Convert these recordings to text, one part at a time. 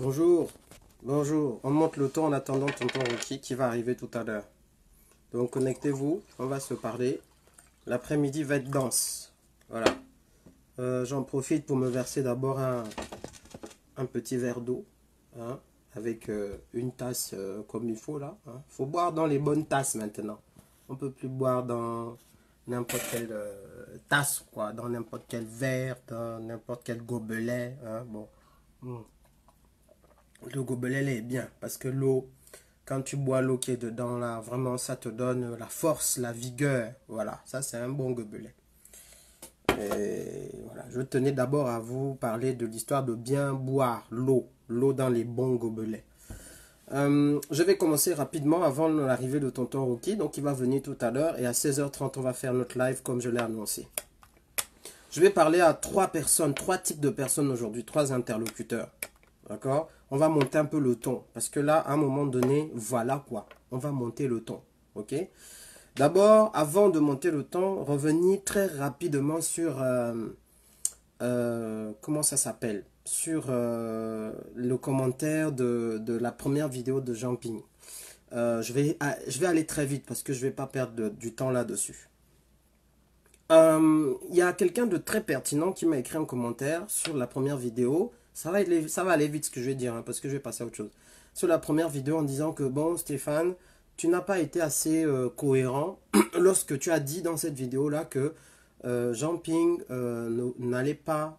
Bonjour, bonjour. On monte le ton en attendant tonton Rocky qui va arriver tout à l'heure. Donc connectez-vous, on va se parler. L'après-midi va être dense. Voilà. J'en profite pour me verser d'abord un petit verre d'eau. Hein, avec une tasse comme il faut là. Hein. Faut boire dans les bonnes tasses maintenant. On peut plus boire dans n'importe quelle tasse, quoi. Dans n'importe quel verre, dans n'importe quel gobelet. Hein. Bon. Hmm. Le gobelet là, est bien parce que l'eau, quand tu bois l'eau qui est dedans là, vraiment ça te donne la force, la vigueur. Voilà, ça c'est un bon gobelet. Et voilà, je tenais d'abord à vous parler de l'histoire de bien boire l'eau dans les bons gobelets. Je vais commencer rapidement avant l'arrivée de tonton Rocky, donc il va venir tout à l'heure et à 16h30 on va faire notre live comme je l'ai annoncé. Je vais parler à trois types de personnes aujourd'hui, trois interlocuteurs. D'accord? On va monter un peu le ton. Parce que là, à un moment donné, voilà quoi. On va monter le ton. Ok? D'abord, avant de monter le ton, revenir très rapidement sur... comment ça s'appelle? Sur le commentaire de la première vidéo de Jean Ping. Je vais aller très vite parce que je ne vais pas perdre du temps là-dessus. Il y a quelqu'un de très pertinent qui m'a écrit un commentaire sur la première vidéo. Ça va aller vite ce que je vais dire, hein, parce que je vais passer à autre chose. Sur la première vidéo en disant que, bon, Stéphane, tu n'as pas été assez cohérent lorsque tu as dit dans cette vidéo-là que Jean Ping n'allait pas,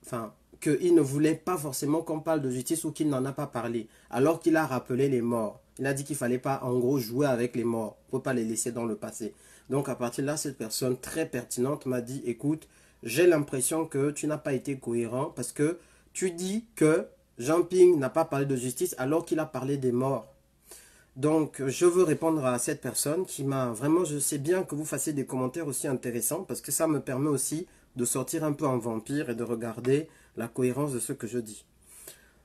enfin, qu'il ne voulait pas forcément qu'on parle de justice ou qu'il n'en a pas parlé, alors qu'il a rappelé les morts. Il a dit qu'il ne fallait pas, en gros, jouer avec les morts. Il ne faut pas les laisser dans le passé. Donc, à partir de là, cette personne très pertinente m'a dit, écoute, j'ai l'impression que tu n'as pas été cohérent parce que tu dis que Jean Ping n'a pas parlé de justice alors qu'il a parlé des morts. Donc, je veux répondre à cette personne qui m'a vraiment, je sais bien que vous fassiez des commentaires aussi intéressants parce que ça me permet aussi de sortir un peu en vampire et de regarder la cohérence de ce que je dis.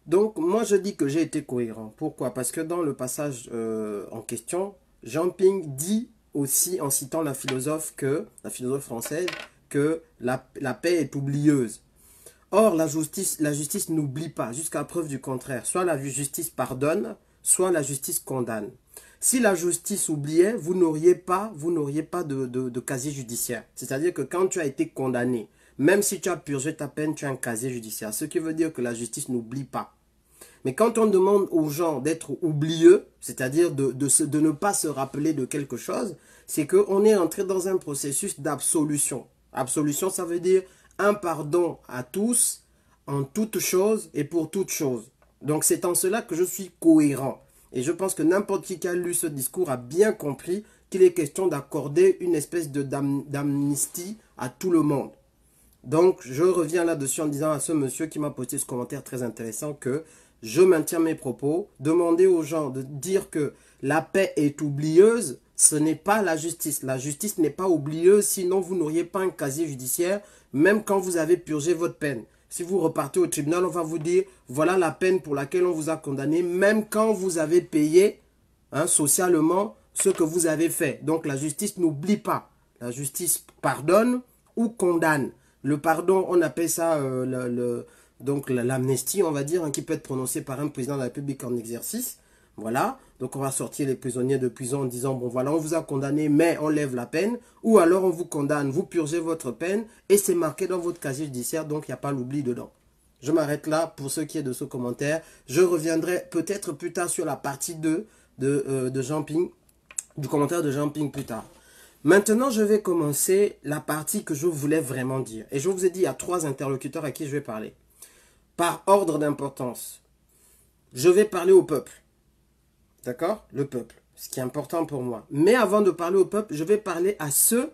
Donc, moi, je dis que j'ai été cohérent. Pourquoi? Parce que dans le passage en question, Jean Ping dit aussi, en citant la philosophe française, que la paix est oublieuse. Or, la justice n'oublie pas, jusqu'à preuve du contraire. Soit la justice pardonne, soit la justice condamne. Si la justice oubliait, vous n'auriez pas de casier judiciaire. C'est-à-dire que quand tu as été condamné, même si tu as purgé ta peine, tu as un casier judiciaire. Ce qui veut dire que la justice n'oublie pas. Mais quand on demande aux gens d'être oublieux, c'est-à-dire de ne pas se rappeler de quelque chose, c'est qu'on est entré dans un processus d'absolution. Absolution, ça veut dire un pardon à tous, en toutes choses et pour toutes choses. Donc c'est en cela que je suis cohérent. Et je pense que n'importe qui a lu ce discours a bien compris qu'il est question d'accorder une espèce d'amnistie à tout le monde. Donc, je reviens là-dessus en disant à ce monsieur qui m'a posté ce commentaire très intéressant que je maintiens mes propos. Demander aux gens de dire que la paix est oublieuse, ce n'est pas la justice. La justice n'est pas oublieuse, sinon vous n'auriez pas un casier judiciaire, même quand vous avez purgé votre peine. Si vous repartez au tribunal, on va vous dire, voilà la peine pour laquelle on vous a condamné, même quand vous avez payé socialement ce que vous avez fait. Donc la justice n'oublie pas. La justice pardonne ou condamne. Le pardon, on appelle ça donc l'amnistie, on va dire, qui peut être prononcée par un président de la République en exercice. Voilà, donc on va sortir les prisonniers de prison en disant, bon voilà, on vous a condamné, mais on lève la peine. Ou alors on vous condamne, vous purgez votre peine, et c'est marqué dans votre casier judiciaire, donc il n'y a pas l'oubli dedans. Je m'arrête là pour ce qui est de ce commentaire. Je reviendrai peut-être plus tard sur la partie 2 de Jean Ping, du commentaire de Jean Ping plus tard. Maintenant, je vais commencer la partie que je voulais vraiment dire. Et je vous ai dit, il y a trois interlocuteurs à qui je vais parler. Par ordre d'importance, je vais parler au peuple. D'accord? Le peuple. Ce qui est important pour moi. Mais avant de parler au peuple, je vais parler à ceux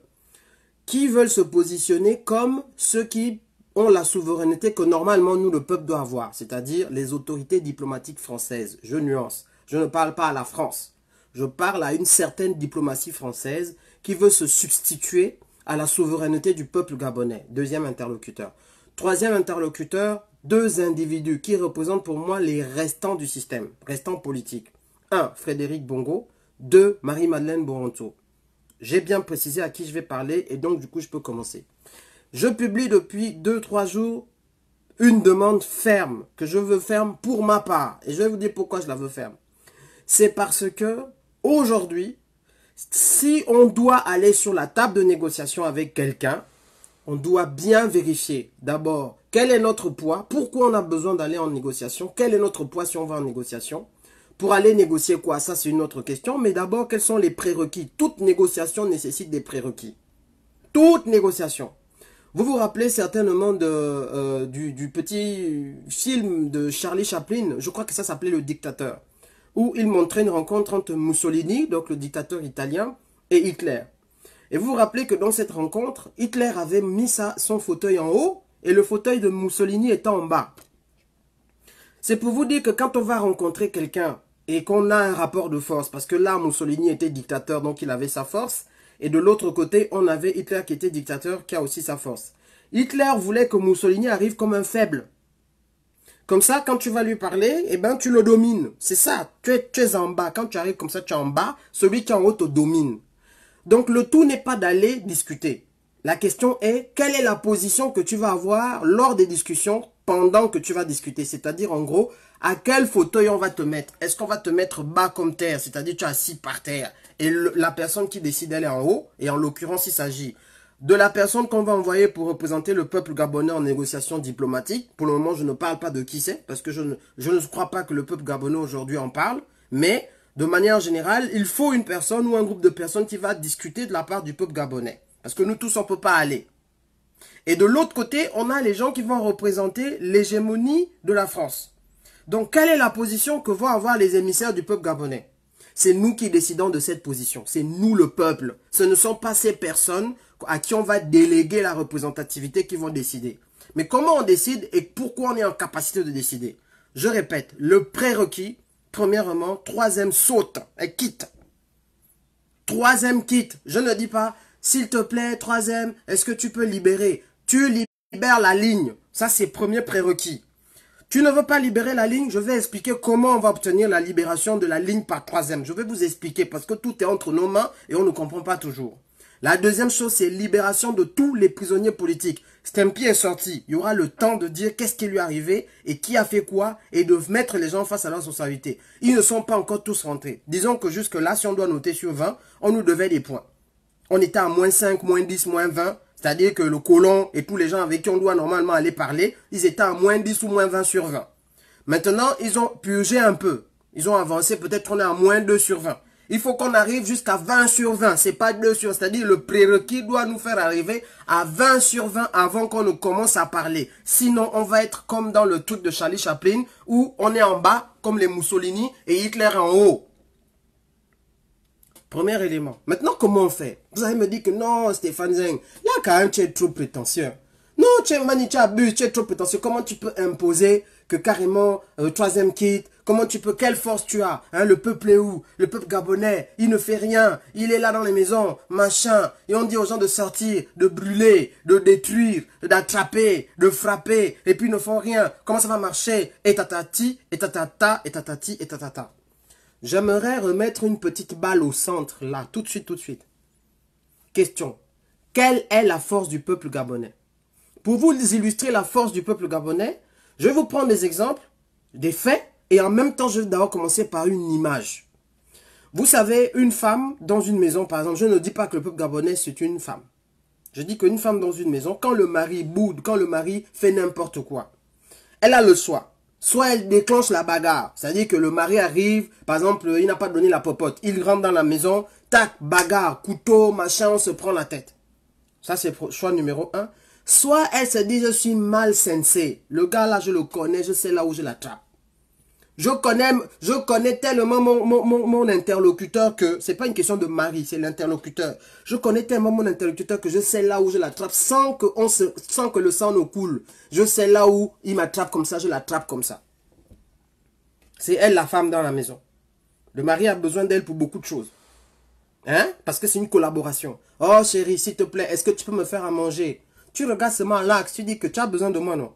qui veulent se positionner comme ceux qui ont la souveraineté que normalement nous, le peuple, doit avoir. C'est-à-dire les autorités diplomatiques françaises. Je nuance. Je ne parle pas à la France. Je parle à une certaine diplomatie française qui veut se substituer à la souveraineté du peuple gabonais. Deuxième interlocuteur. Troisième interlocuteur, deux individus qui représentent pour moi les restants du système, restants politiques. Un, Frédéric Bongo. Deux, Marie-Madeleine Boronto. J'ai bien précisé à qui je vais parler et donc du coup je peux commencer. Je publie depuis 2-3 jours une demande ferme, que je veux ferme pour ma part. Et je vais vous dire pourquoi je la veux ferme. C'est parce que, aujourd'hui, si on doit aller sur la table de négociation avec quelqu'un, on doit bien vérifier d'abord quel est notre poids, pourquoi on a besoin d'aller en négociation, quel est notre poids si on va en négociation. Pour aller négocier quoi? Ça, c'est une autre question. Mais d'abord, quels sont les prérequis? Toute négociation nécessite des prérequis. Toute négociation. Vous vous rappelez certainement du petit film de Charlie Chaplin, je crois que ça s'appelait Le Dictateur, où il montrait une rencontre entre Mussolini, donc le dictateur italien, et Hitler. Et vous vous rappelez que dans cette rencontre, Hitler avait mis son fauteuil en haut et le fauteuil de Mussolini était en bas. C'est pour vous dire que quand on va rencontrer quelqu'un et qu'on a un rapport de force, parce que là, Mussolini était dictateur, donc il avait sa force, et de l'autre côté, on avait Hitler qui était dictateur, qui a aussi sa force. Hitler voulait que Mussolini arrive comme un faible. Comme ça, quand tu vas lui parler, eh ben, tu le domines. C'est ça, tu es en bas. Quand tu arrives comme ça, tu es en bas, celui qui est en haut te domine. Donc, le tout n'est pas d'aller discuter. La question est, quelle est la position que tu vas avoir lors des discussions pendant que tu vas discuter? C'est-à-dire, en gros, à quel fauteuil on va te mettre? Est-ce qu'on va te mettre bas comme terre? C'est-à-dire, tu es assis par terre. Et la personne qui décide, elle est en haut. Et en l'occurrence, il s'agit de la personne qu'on va envoyer pour représenter le peuple gabonais en négociation diplomatique. Pour le moment, je ne parle pas de qui c'est, parce que je ne crois pas que le peuple gabonais aujourd'hui en parle. Mais de manière générale, il faut une personne ou un groupe de personnes qui va discuter de la part du peuple gabonais. Parce que nous tous, on ne peut pas aller. Et de l'autre côté, on a les gens qui vont représenter l'hégémonie de la France. Donc, quelle est la position que vont avoir les émissaires du peuple gabonais? C'est nous qui décidons de cette position. C'est nous le peuple. Ce ne sont pas ces personnes à qui on va déléguer la représentativité qui vont décider. Mais comment on décide et pourquoi on est en capacité de décider? Je répète, le prérequis, premièrement, troisième saute et quitte. Troisième quitte. Je ne dis pas, s'il te plaît, troisième, est-ce que tu peux libérer? Tu libères la ligne. Ça, c'est premier prérequis. Tu ne veux pas libérer la ligne, je vais expliquer comment on va obtenir la libération de la ligne par troisième. Je vais vous expliquer parce que tout est entre nos mains et on ne comprend pas toujours. La deuxième chose, c'est libération de tous les prisonniers politiques. Stampy est sorti. Il y aura le temps de dire qu'est-ce qui lui est arrivé et qui a fait quoi et de mettre les gens face à leur responsabilité. Ils ne sont pas encore tous rentrés. Disons que jusque-là, si on doit noter sur 20, on nous devait des points. On était à moins 5, moins 10, moins 20. C'est-à-dire que le colon et tous les gens avec qui on doit normalement aller parler, ils étaient à moins 10 ou moins 20 sur 20. Maintenant, ils ont purgé un peu. Ils ont avancé, peut-être qu'on est à moins 2 sur 20. Il faut qu'on arrive jusqu'à 20 sur 20. C'est pas 2 sur 20. C'est-à-dire le prérequis doit nous faire arriver à 20 sur 20 avant qu'on ne commence à parler. Sinon, on va être comme dans le truc de Charlie Chaplin où on est en bas comme les Mussolini et Hitler en haut. Premier élément. Maintenant, comment on fait? Vous allez me dire que non, Stéphane Zeng, là quand même tu es trop prétentieux. Non, tu abuses, tu es trop prétentieux. Comment tu peux imposer que carrément, troisième kit, comment tu peux, quelle force tu as? Hein, le peuple est où? Le peuple gabonais, il ne fait rien. Il est là dans les maisons, machin. Et on dit aux gens de sortir, de brûler, de détruire, d'attraper, de frapper. Et puis ils ne font rien. Comment ça va marcher? Et tatati, et tatata, et tatati, et tatata. J'aimerais remettre une petite balle au centre, là, tout de suite, tout de suite. Question. Quelle est la force du peuple gabonais? Pour vous illustrer la force du peuple gabonais, je vais vous prendre des exemples, des faits, et en même temps, je vais d'abord commencer par une image. Vous savez, une femme dans une maison, par exemple, je ne dis pas que le peuple gabonais, c'est une femme. Je dis qu'une femme dans une maison, quand le mari boude, quand le mari fait n'importe quoi, elle a le choix. Soit elle déclenche la bagarre, c'est-à-dire que le mari arrive, par exemple, il n'a pas donné la popote, il rentre dans la maison, tac, bagarre, couteau, machin, on se prend la tête. Ça, c'est choix numéro 1. Soit elle se dit, je suis mal sensé. Le gars là, je le connais, je sais là où je l'attrape. Je connais tellement mon interlocuteur que, c'est pas une question de mari, c'est l'interlocuteur. Je connais tellement mon interlocuteur que je sais là où je l'attrape sans que le sang ne coule. Je sais là où il m'attrape comme ça, je l'attrape comme ça. C'est elle la femme dans la maison. Le mari a besoin d'elle pour beaucoup de choses. Hein? Parce que c'est une collaboration. Oh chérie, s'il te plaît, est-ce que tu peux me faire à manger? Tu regardes seulement l'axe, tu dis que tu as besoin de moi, non?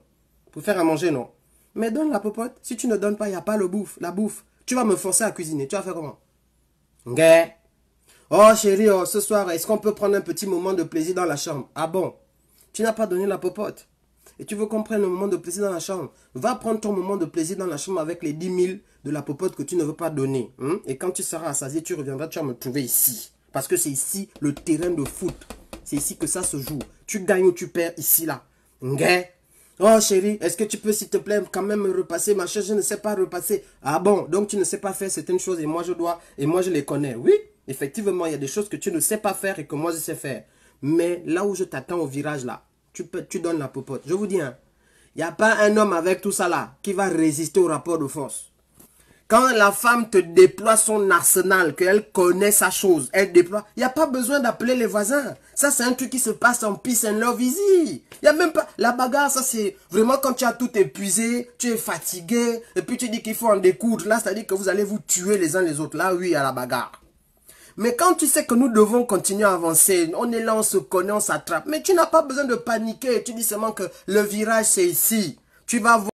Pour faire à manger, non? Mais donne la popote. Si tu ne donnes pas, il n'y a pas la bouffe. Tu vas me forcer à cuisiner. Tu vas faire comment? Okay. Oh chérie, oh, ce soir, est-ce qu'on peut prendre un petit moment de plaisir dans la chambre? Ah bon? Tu n'as pas donné la popote. et tu veux qu'on prenne le moment de plaisir dans la chambre, va prendre ton moment de plaisir dans la chambre avec les 10 000 de la popote que tu ne veux pas donner. Et quand tu seras assasié, tu reviendras, tu vas me trouver ici. Parce que c'est ici le terrain de foot. C'est ici que ça se joue. Tu gagnes ou tu perds ici, là. Okay? Oh chérie, est-ce que tu peux s'il te plaît quand même me repasser ma chaise? Je ne sais pas repasser. Ah bon, donc tu ne sais pas faire certaines choses et moi je dois, et moi je les connais. Oui, effectivement, il y a des choses que tu ne sais pas faire et que moi je sais faire. Mais là où je t'attends au virage là, tu donnes la popote. Je vous dis, hein, il n'y a pas un homme avec tout ça là qui va résister au rapport de force. Quand la femme te déploie son arsenal, qu'elle connaît sa chose, elle déploie, il n'y a pas besoin d'appeler les voisins. Ça, c'est un truc qui se passe en peace and love easy. Il n'y a même pas... La bagarre, ça, c'est vraiment quand tu as tout épuisé, tu es fatigué, et puis tu dis qu'il faut en découdre. Là, c'est-à-dire que vous allez vous tuer les uns les autres. Là, oui, à la bagarre. Mais quand tu sais que nous devons continuer à avancer, on est là, on se connaît, on s'attrape. Mais tu n'as pas besoin de paniquer. Tu dis seulement que le virage, c'est ici. Tu vas voir.